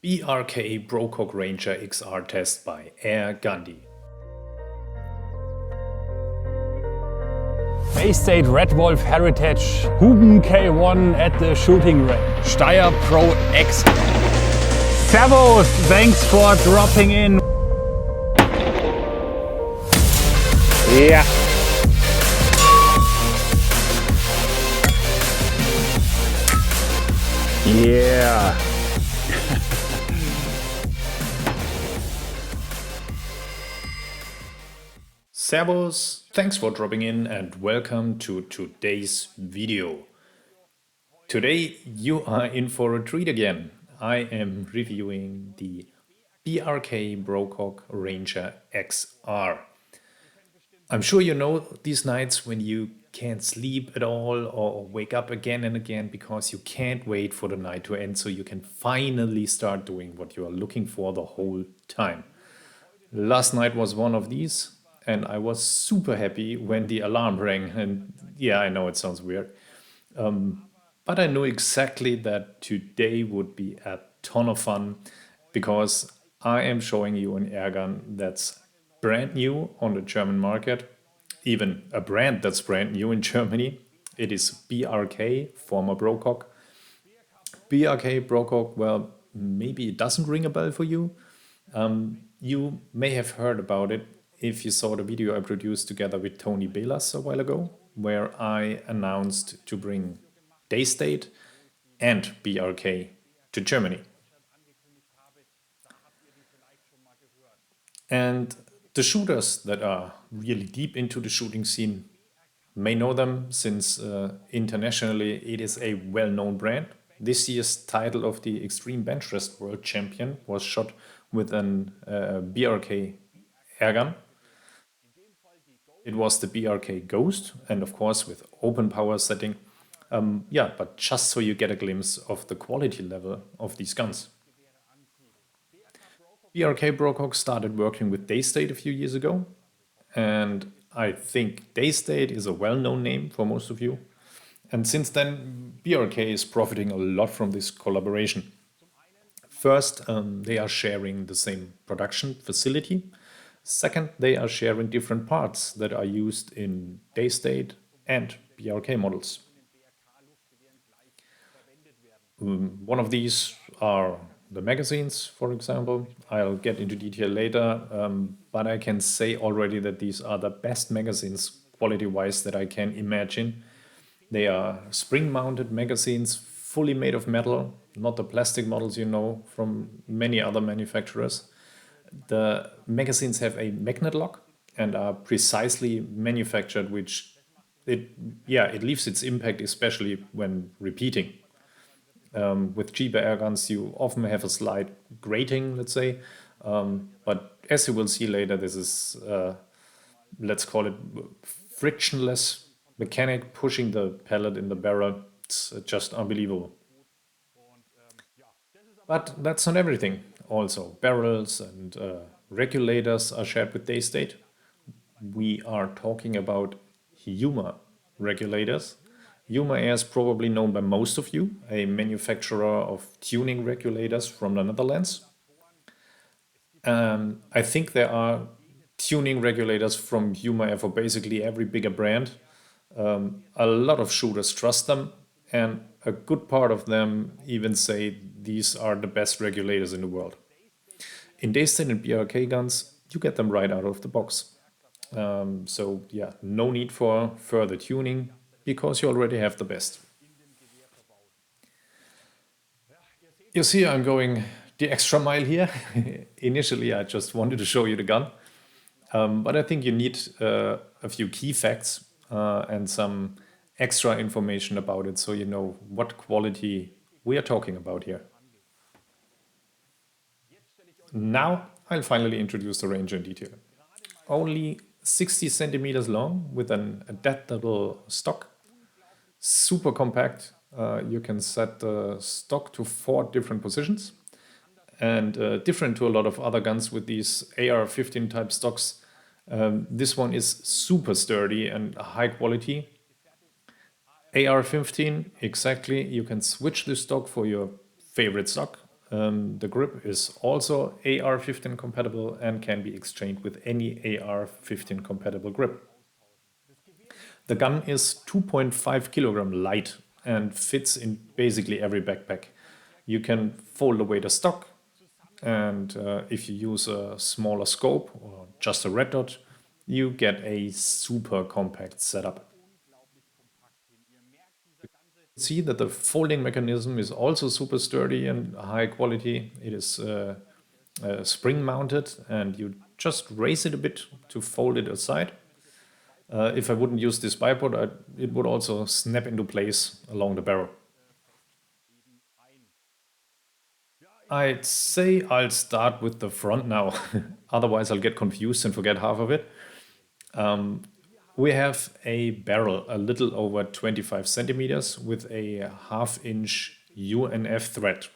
BRK Brocock Ranger XR test by AirGhandi. Bay State Red Wolf Heritage Huben K1 at the shooting range. Steyr Pro X. Servus, thanks for dropping in. Yeah. Yeah. Servus, thanks for dropping in and welcome to today's video. Today you are in for a treat again. I am reviewing the BRK Brocock Ranger XR. I'm sure you know these nights when you can't sleep at all or wake up again and again because you can't wait for the night to end so you can finally start doing what you are looking for the whole time. Last night was one of these, and I was super happy when the alarm rang. And yeah, I know it sounds weird, but I knew exactly that today would be a ton of fun because I am showing you an airgun that's brand new on the German market, even a brand that's brand new in Germany. It is BRK, former Brocock. BRK Brocock, well, maybe it doesn't ring a bell for you. You may have heard about it if you saw the video I produced together with Tony Belas a while ago, where I announced to bring Daystate and BRK to Germany. And the shooters that are really deep into the shooting scene may know them since internationally it is a well-known brand. This year's title of the Extreme Bench Rest World Champion was shot with an BRK airgun. It was the BRK Ghost, and of course with open power setting. Yeah, but just so you get a glimpse of the quality level of these guns. BRK Brocock started working with Daystate a few years ago, and I think Daystate is a well-known name for most of you. And since then, BRK is profiting a lot from this collaboration. First, they are sharing the same production facility. Second, they are sharing different parts that are used in Daystate and BRK models. One of these are the magazines, for example. I'll get into detail later, but I can say already that these are the best magazines quality-wise that I can imagine. They are spring-mounted magazines, fully made of metal, not the plastic models you know from many other manufacturers. The magazines have a magnet lock and are precisely manufactured, which it leaves its impact, especially when repeating. With cheaper airguns, you often have a slight grating, let's say, but as you will see later, this is, let's call it frictionless mechanic pushing the pellet in the barrel. It's just unbelievable. But that's not everything. Also, barrels and regulators are shared with Daystate. We are talking about Huma regulators. Huma Air is probably known by most of you, a manufacturer of tuning regulators from the Netherlands. I think there are tuning regulators from Huma Air for basically every bigger brand. A lot of shooters trust them, and a good part of them even say these are the best regulators in the world. In Daystate and BRK guns, you get them right out of the box. So yeah, no need for further tuning because you already have the best. You see, I'm going the extra mile here. Initially, I just wanted to show you the gun, but I think you need a few key facts and some extra information about it so you know what quality we are talking about here. Now I'll finally introduce the Ranger in detail. Only 60 centimeters long with an adaptable stock, super compact. You can set the stock to 4 different positions, and different to a lot of other guns with these AR-15 type stocks. This one is super sturdy and high quality. AR-15, exactly, you can switch the stock for your favorite stock. The grip is also AR-15 compatible and can be exchanged with any AR-15 compatible grip. The gun is 2.5 kilogram light and fits in basically every backpack. You can fold away the stock, and if you use a smaller scope or just a red dot, you get a super compact setup. See that the folding mechanism is also super sturdy and high quality. It is spring mounted, and you just raise it a bit to fold it aside. If I wouldn't use this bipod, it would also snap into place along the barrel. I'd say I'll start with the front now, otherwise I'll get confused and forget half of it. We have a barrel a little over 25 centimeters with a half-inch UNF thread,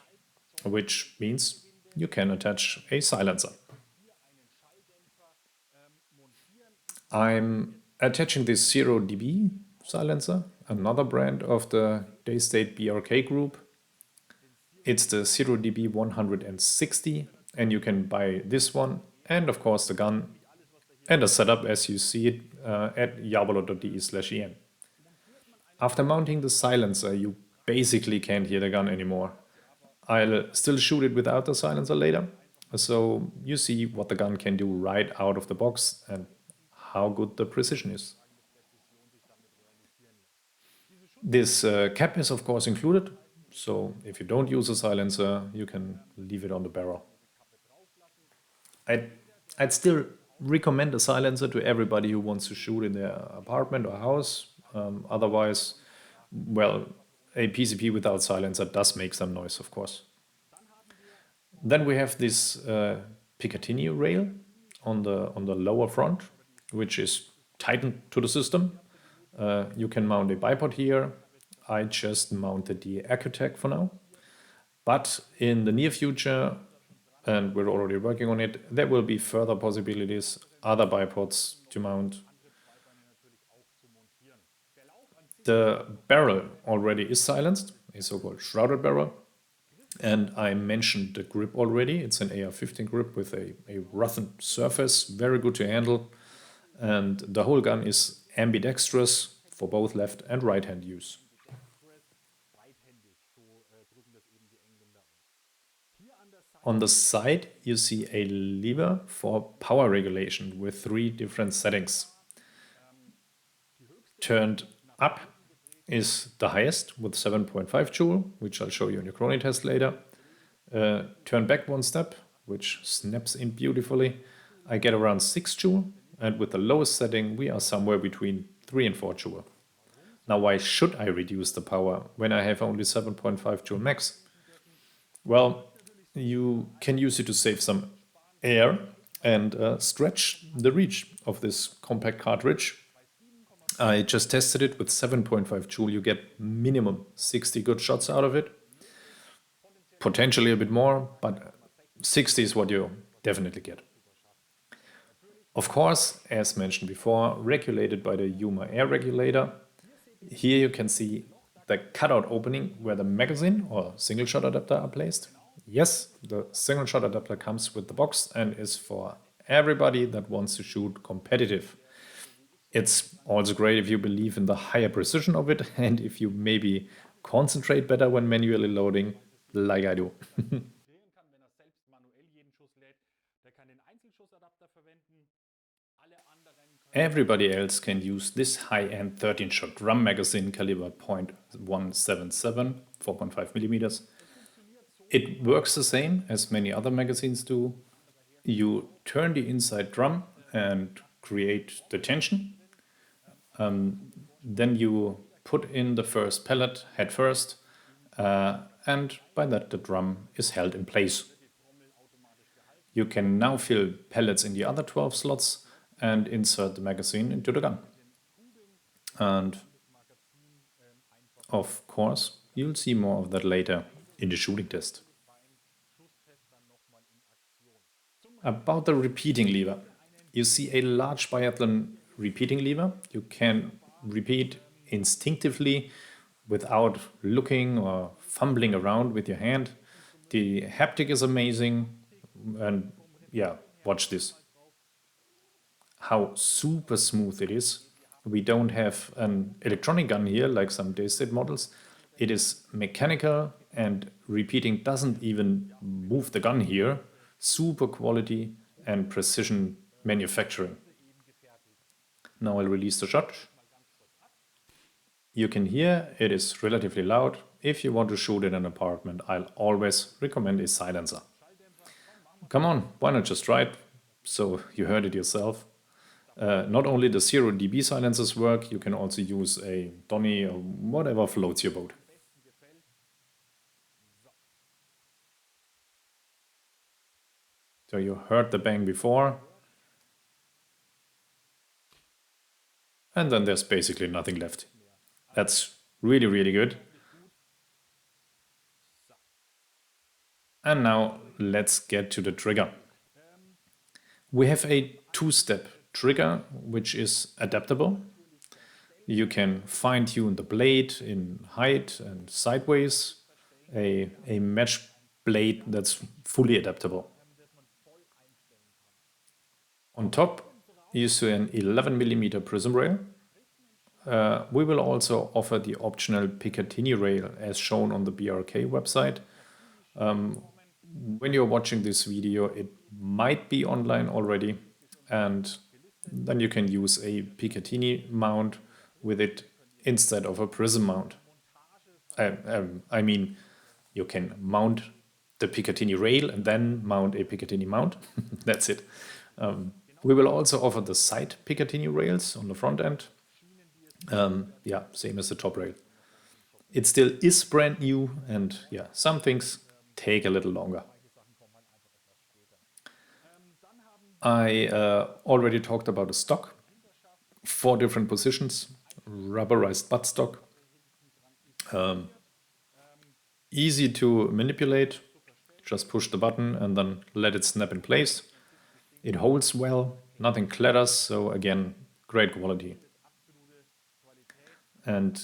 which means you can attach a silencer. I'm attaching this 0dB silencer, another brand of the Daystate BRK group. It's the 0dB 160, and you can buy this one and of course the gun and the setup as you see it at jabolo.de/en. After mounting the silencer, you basically can't hear the gun anymore. I'll still shoot it without the silencer later, so you see what the gun can do right out of the box and how good the precision is. This cap is of course included, so if you don't use a silencer, you can leave it on the barrel. I'd still recommend a silencer to everybody who wants to shoot in their apartment or house. Otherwise, well, a PCP without silencer does make some noise, of course. Then we have this Picatinny rail on the lower front, which is tightened to the system. You can mount a bipod here. I just mounted the Accutech for now. But in the near future, and we're already working on it, there will be further possibilities, other bipods to mount. The barrel already is silenced, a so-called shrouded barrel. And I mentioned the grip already. It's an AR-15 grip with a roughened surface, very good to handle. And the whole gun is ambidextrous for both left and right hand use. On the side, you see a lever for power regulation with 3 different settings. Turned up is the highest with 7.5 joule, which I'll show you in the Chrony test later. Turn back 1 step, which snaps in beautifully. I get around 6 joule, and with the lowest setting, we are somewhere between 3 and 4 joule. Now, why should I reduce the power when I have only 7.5 joule max? Well, you can use it to save some air and stretch the reach of this compact cartridge. I just tested it with 7.5 joule. You get minimum 60 good shots out of it. Potentially a bit more, but 60 is what you definitely get. Of course, as mentioned before, regulated by the Yuma air regulator. Here you can see the cutout opening where the magazine or single shot adapter are placed. Yes, the single shot adapter comes with the box and is for everybody that wants to shoot competitive. It's also great if you believe in the higher precision of it and if you maybe concentrate better when manually loading, like I do. Everybody else can use this high-end 13-shot drum magazine caliber .177, 4.5 millimeters. It works the same as many other magazines do. You turn the inside drum and create the tension. Then you put in the first pellet head first, and by that the drum is held in place. You can now fill pellets in the other 12 slots and insert the magazine into the gun. And of course, you'll see more of that later in the shooting test. About the repeating lever. You see a large biathlon repeating lever. You can repeat instinctively without looking or fumbling around with your hand. The haptic is amazing, and yeah, watch this. How super smooth it is. We don't have an electronic gun here like some day-state models. It is mechanical, and repeating doesn't even move the gun here. Super quality and precision manufacturing. Now I'll release the shot. You can hear it is relatively loud. If you want to shoot in an apartment, I'll always recommend a silencer. Come on, why not just try it? So you heard it yourself. Not only the 0 dB silencers work, you can also use a Donny or whatever floats your boat. So you heard the bang before. And then there's basically nothing left. That's really, really good. And now let's get to the trigger. We have a two-step trigger, which is adaptable. You can fine-tune the blade in height and sideways, a mesh blade that's fully adaptable. On top, you see an 11mm prism rail. We will also offer the optional Picatinny rail as shown on the BRK website. When you're watching this video, it might be online already, and then you can use a Picatinny mount with it instead of a prism mount. I mean, you can mount the Picatinny rail and then mount a Picatinny mount. That's it. We will also offer the side Picatinny rails on the front end. Yeah, same as the top rail. It still is brand new, and yeah, some things take a little longer. I already talked about the stock. 4 different positions, rubberized buttstock. Easy to manipulate. Just push the button and then let it snap in place. It holds well, nothing clatters, so again, great quality. And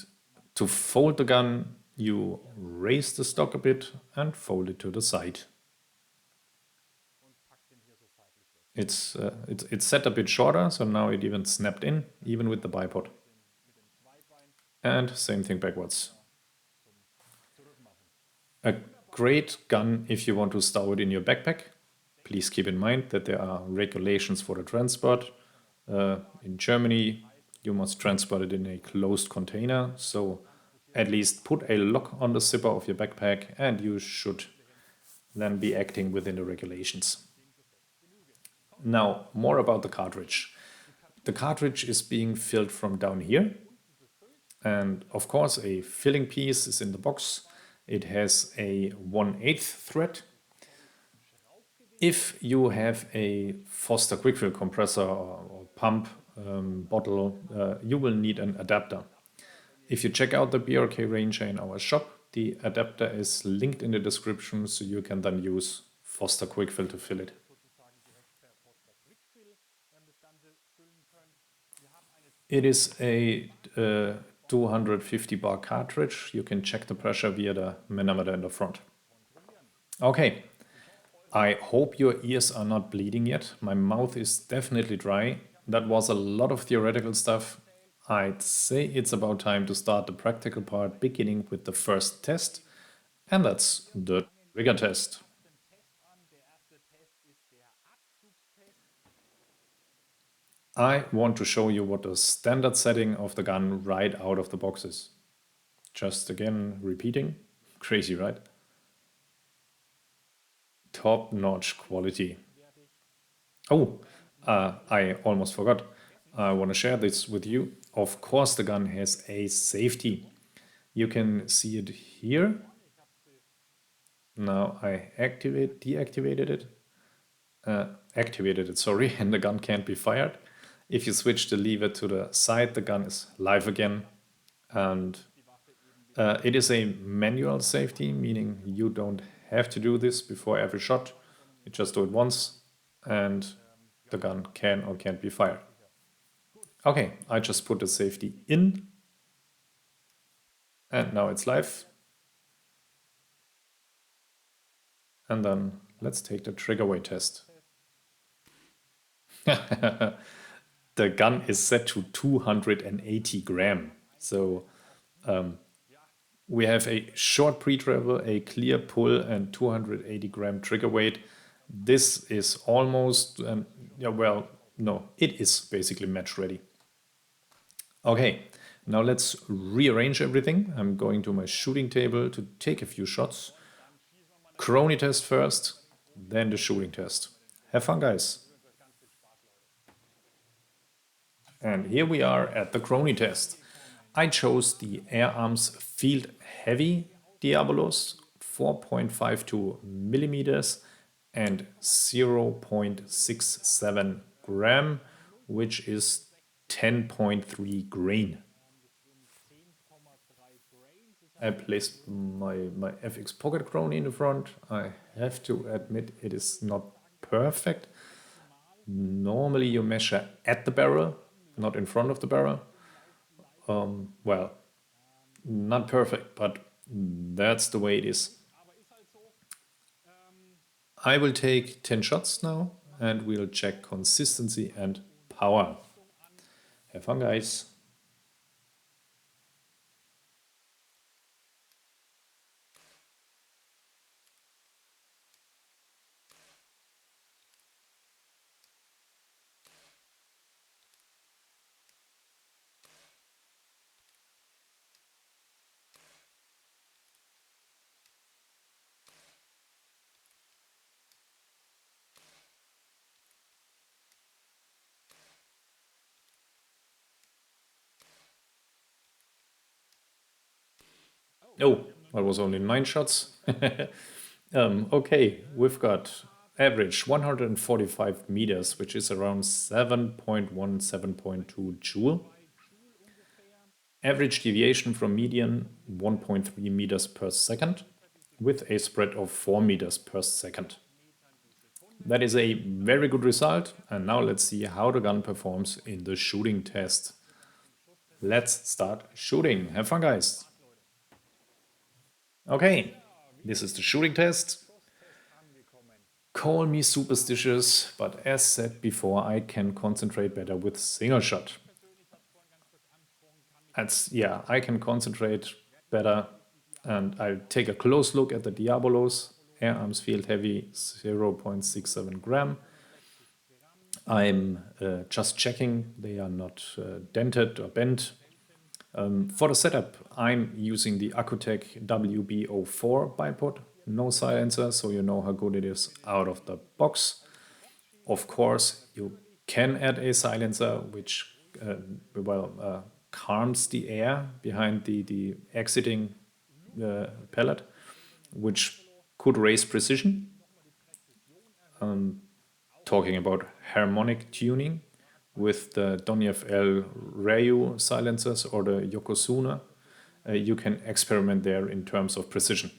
to fold the gun, you raise the stock a bit and fold it to the side. It's set a bit shorter, so now it even snapped in, even with the bipod. And same thing backwards. A great gun if you want to stow it in your backpack. Please keep in mind that there are regulations for the transport. In Germany, you must transport it in a closed container, so at least put a lock on the zipper of your backpack and you should then be acting within the regulations. Now, more about the cartridge. The cartridge is being filled from down here. And of course, a filling piece is in the box. It has a 1/8 thread. If you have a Foster quick-fill compressor or pump bottle, you will need an adapter. If you check out the BRK Ranger in our shop, the adapter is linked in the description, so you can then use Foster quick-fill to fill it. It is a 250 bar cartridge. You can check the pressure via the manometer in the front. Okay, I hope your ears are not bleeding yet. My mouth is definitely dry. That was a lot of theoretical stuff. I'd say it's about time to start the practical part, beginning with the first test, and that's the trigger test. I want to show you what the standard setting of the gun right out of the box is. Just again, repeating. Crazy, right? Top-notch quality. Oh, I almost forgot. I want to share this with you. Of course, the gun has a safety. You can see it here. Now I deactivated it. Activated it, sorry, and the gun can't be fired. If you switch the lever to the side, the gun is live again. And it is a manual safety, meaning you don't have to do this before every shot. You just do it once and the gun can or can't be fired. Okay, I just put the safety in and now it's live. And then let's take the trigger weight test. The gun is set to 280 gram. So we have a short pre-travel, a clear pull, and 280 gram trigger weight. This is almost, yeah, well, no, it is basically match ready. Okay, now let's rearrange everything. I'm going to my shooting table to take a few shots. Chrony test first, then the shooting test. Have fun, guys. And here we are at the Chrony test. I chose the Air Arms Field Heavy Diabolos, 4.52 millimeters and 0.67 gram, which is 10.3 grain. I placed my FX Pocket Chrony in the front. I have to admit it is not perfect. Normally you measure at the barrel, not in front of the barrel. Well, not perfect, but that's the way it is. I will take 10 shots now and we'll check consistency and power. Have fun, guys. Oh, that was only 9 shots. Okay, we've got average 145 meters, which is around 7.1, 7.2 joule. Average deviation from median 1.3 meters per second with a spread of 4 meters per second. That is a very good result, and now let's see how the gun performs in the shooting test. Let's start shooting. Have fun, guys. Okay, this is the shooting test. Call me superstitious, but as said before, I can concentrate better with single shot. Yeah, I can concentrate better, and I'll take a close look at the Diabolos Air Arms Field Heavy 0.67 gram. I'm just checking they are not dented or bent. For the setup, I'm using the Accutech WB04 bipod, no silencer, so you know how good it is out of the box. Of course, you can add a silencer, which calms the air behind the exiting pellet, which could raise precision. Talking about harmonic tuning with the Donyev L Ryu silencers or the Yokozuna, you can experiment there in terms of precision.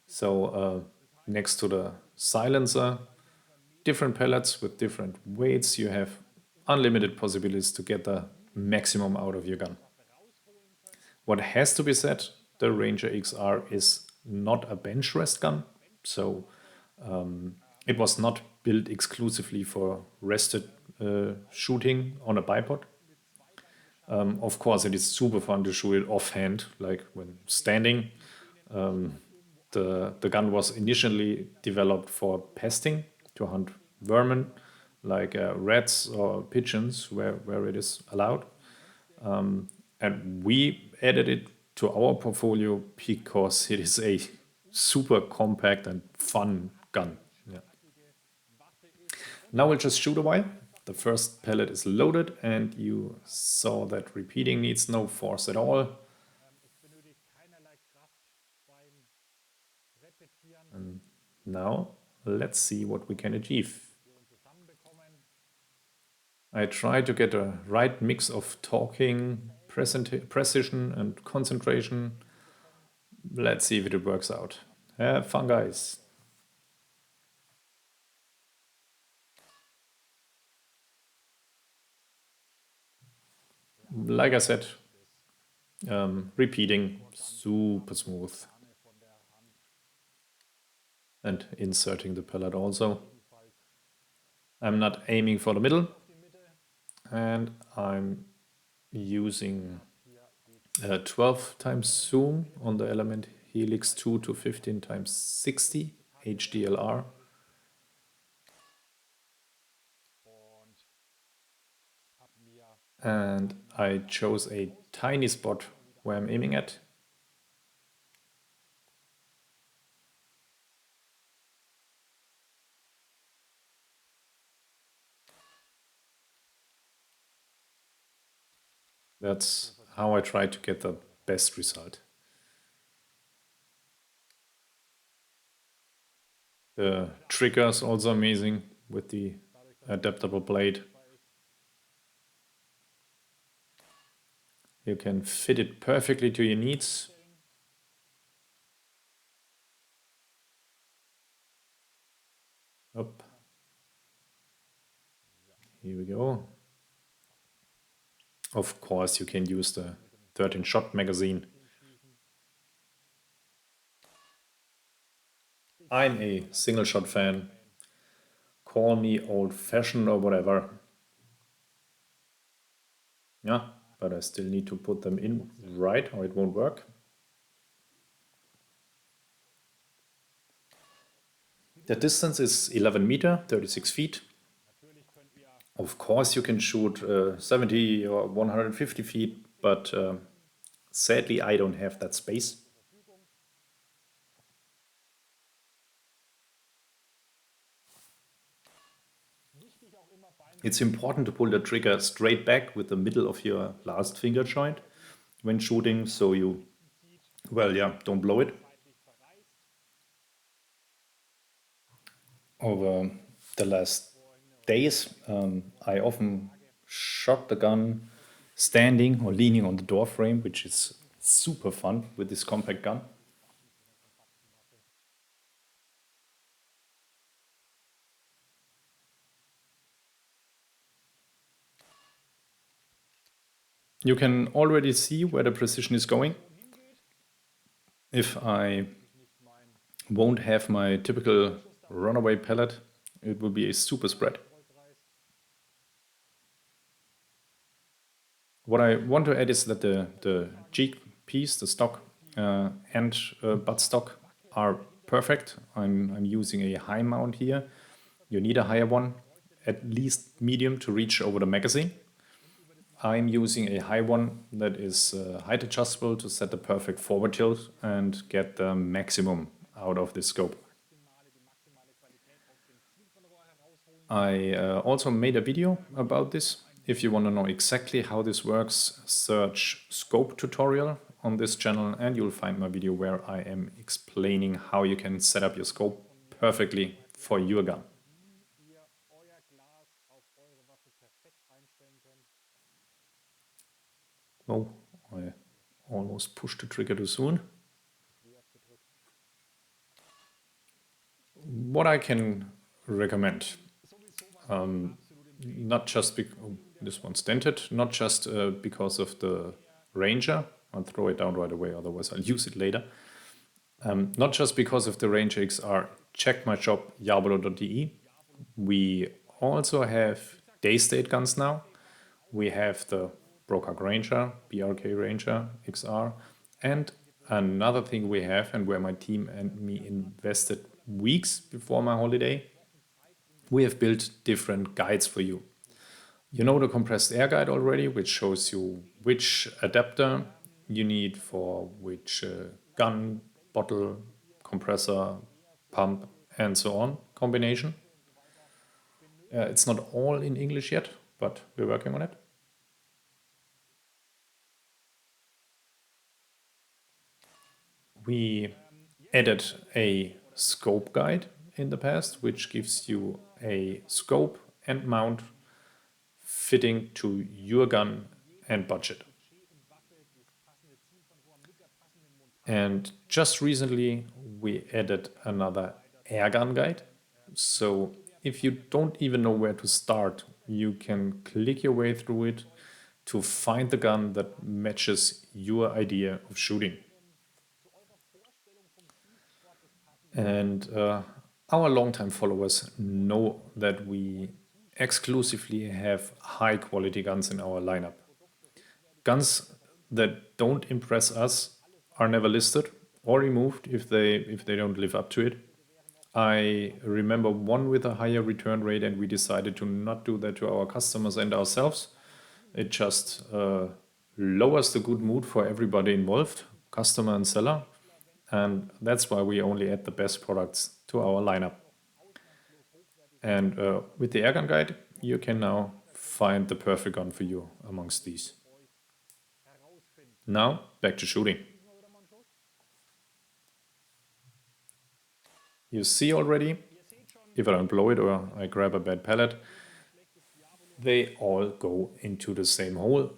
So next to the silencer, different pellets with different weights, you have unlimited possibilities to get the maximum out of your gun. What has to be said, the Ranger XR is not a bench rest gun, so it was not built exclusively for rested shooting on a bipod. Of course, it is super fun to shoot it offhand, like when standing. The gun was initially developed for pesting, to hunt vermin like rats or pigeons where it is allowed. And we added it to our portfolio because it is a super compact and fun gun. Yeah. Now we'll just shoot a while. The first pellet is loaded and you saw that repeating needs no force at all. And now let's see what we can achieve. I try to get a right mix of talking, precision and concentration. Let's see if it works out. Have fun, guys. Like I said, repeating super smooth. and inserting the pellet also. I'm not aiming for the middle, and I'm using 12 times zoom on the element helix 2 to 15 times 60 HDLR. And I chose a tiny spot where I'm aiming at. That's how I try to get the best result. The trigger is also amazing with the adaptable blade. You can fit it perfectly to your needs. Up. Here we go. Of course, you can use the 13-shot magazine. I'm a single-shot fan. Call me old-fashioned or whatever. Yeah, but I still need to put them in right or it won't work. The distance is 11 meter, 36 feet. Of course, you can shoot 70 or 150 feet, but sadly, I don't have that space. It's important to pull the trigger straight back with the middle of your last finger joint when shooting, so you, well, yeah, don't blow it. Over the last days, I often shot the gun standing or leaning on the door frame, which is super fun with this compact gun. You can already see where the precision is going. If I won't have my typical runaway pellet, it will be a super spread. What I want to add is that the cheek piece, the stock and buttstock are perfect. I'm using a high mount here. You need a higher one, at least medium, to reach over the magazine. I'm using a high one that is height adjustable to set the perfect forward tilt and get the maximum out of this scope. I also made a video about this. If you want to know exactly how this works, search scope tutorial on this channel and you'll find my video where I am explaining how you can set up your scope perfectly for your gun. Oh, I almost pushed the trigger too soon. What I can recommend, not just this one's dented, not just because of the Ranger. I'll throw it down right away, otherwise I'll use it later. Not just because of the Ranger XR. Check my shop jabolo.de. We also have day state guns now. We have the BRK Ranger, BRK Ranger XR, and another thing we have, and where my team and me invested weeks before my holiday, we have built different guides for you. You know the compressed air guide already, which shows you which adapter you need for which gun, bottle, compressor, pump, and so on combination. It's not all in English yet, but we're working on it. We added a scope guide in the past, which gives you a scope and mount fitting to your gun and budget. And just recently we added another airgun guide. So if you don't even know where to start, you can click your way through it to find the gun that matches your idea of shooting. And Our longtime followers know that we exclusively have high quality guns in our lineup. Guns that don't impress us are never listed or removed if they don't live up to it. I remember one with a higher return rate, and we decided to not do that to our customers and ourselves. It just lowers the good mood for everybody involved, customer and seller, and that's why we only add the best products to our lineup. And with the airgun guide, you can now find the perfect gun for you amongst these. Now, back to shooting. You see already, if I don't blow it or I grab a bad pellet, they all go into the same hole,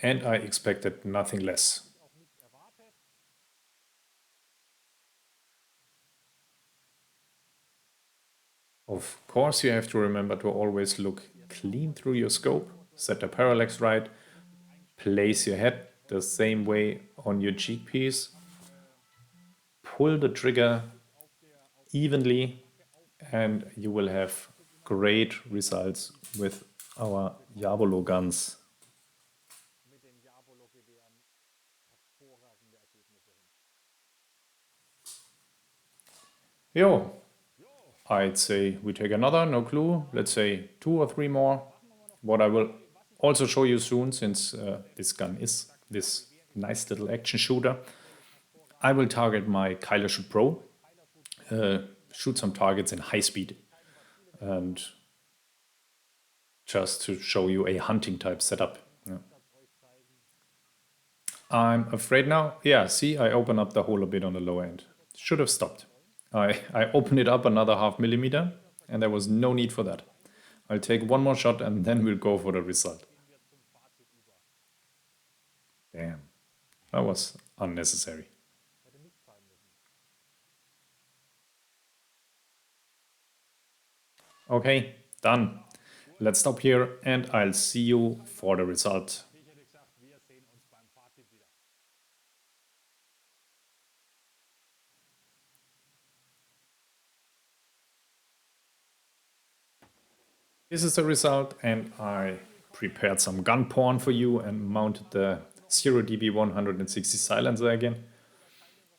and I expected nothing less. Of course, you have to remember to always look clean through your scope, set the parallax right, place your head the same way on your cheek piece, pull the trigger evenly, and you will have great results with our Diavolo guns. Yo, I'd say we take another, no clue, let's say 2 or 3 more. What I will also show you soon, since this gun is this nice little action shooter, I will target my Kyler Shoot Pro, shoot some targets in high speed, and just to show you a hunting type setup. Yeah. I'm afraid now, yeah, see, I open up the hole a bit on the lower end. Should have stopped. I opened it up another ½ millimeter, and there was no need for that. I'll take one more shot and then we'll go for the result. Damn, that was unnecessary. Okay, done. Let's stop here and I'll see you for the result. This is the result, and I prepared some gun porn for you and mounted the 0dB 160 silencer again.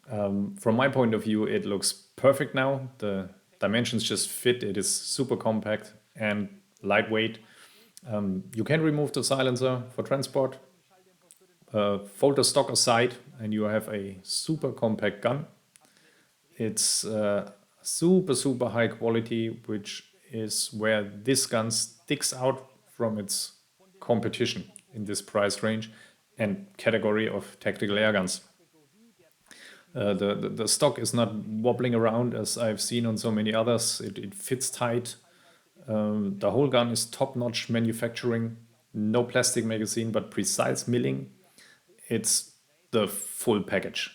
From my point of view, it looks perfect now. The dimensions just fit. It is super compact and lightweight. You can remove the silencer for transport. Fold the stock aside and you have a super compact gun. It's super high quality, which is where this gun sticks out from its competition in this price range and category of tactical air guns. The stock is not wobbling around as I've seen on so many others. It fits tight. The whole gun is top-notch manufacturing. No plastic magazine, but precise milling. It's the full package.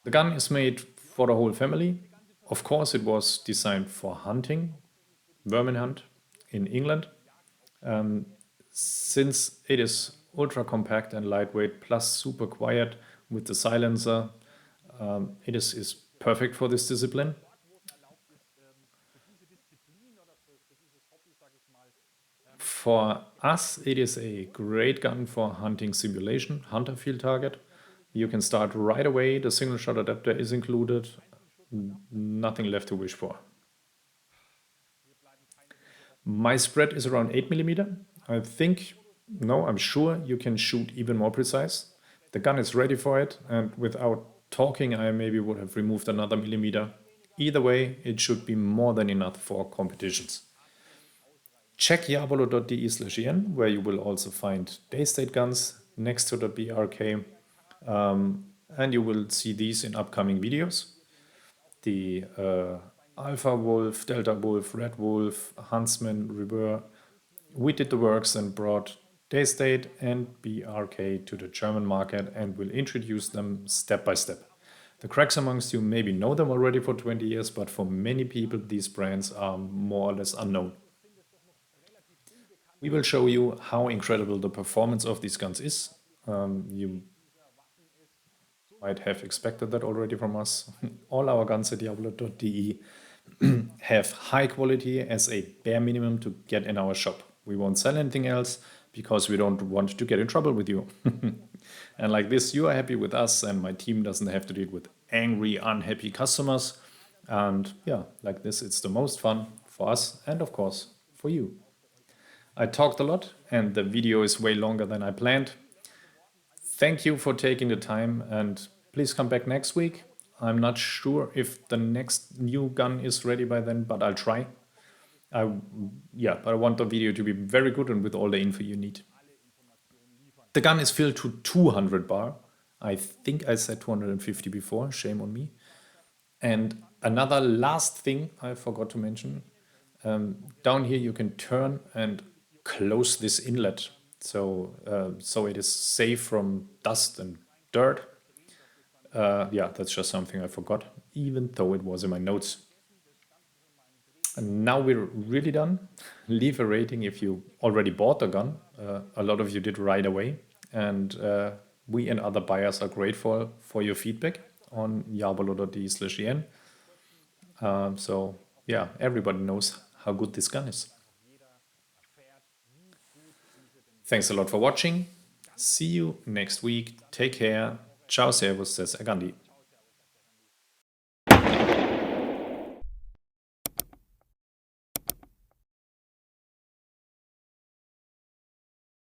The gun is made for the whole family. Of course, it was designed for hunting, vermin hunt in England. Since it is ultra compact and lightweight, plus super quiet with the silencer, it is perfect for this discipline. For us, it is a great gun for hunting simulation, hunter field target. You can start right away. The single shot adapter is included. Nothing left to wish for. My spread is around 8 millimeter. I think, no, I'm sure you can shoot even more precise. The gun is ready for it, and without talking, I maybe would have removed another millimeter. Either way, it should be more than enough for competitions. Check diavolo.de/en, where you will also find Daystate guns next to the BRK, and you will see these in upcoming videos. The Alpha Wolf, Delta Wolf, Red Wolf, Huntsman, Reber. We did the works and brought Daystate and BRK to the German market and will introduce them step by step. The cracks amongst you maybe know them already for 20 years, but for many people these brands are more or less unknown. We will show you how incredible the performance of these guns is. You might have expected that already from us. All our guns at diablo.de have high quality as a bare minimum to get in our shop. We won't sell anything else because we don't want to get in trouble with you. And like this, you are happy with us, and my team doesn't have to deal with angry, unhappy customers. And yeah, like this, it's the most fun for us and, of course, for you. I talked a lot, and the video is way longer than I planned. Thank you for taking the time, and please come back next week. I'm not sure if the next new gun is ready by then, but I'll try. But I want the video to be very good and with all the info you need. The gun is filled to 200 bar. I think I said 250 before, shame on me. And another last thing I forgot to mention, down here you can turn and close this inlet. So it is safe from dust and dirt. That's just something I forgot, even though it was in my notes. And now we're really done. Leave a rating if you already bought the gun. A lot of you did right away. And we and other buyers are grateful for your feedback on jabolo.de/en. Everybody knows how good this gun is. Thanks a lot for watching. See you next week. Take care. Ciao, servus, says AirGhandi.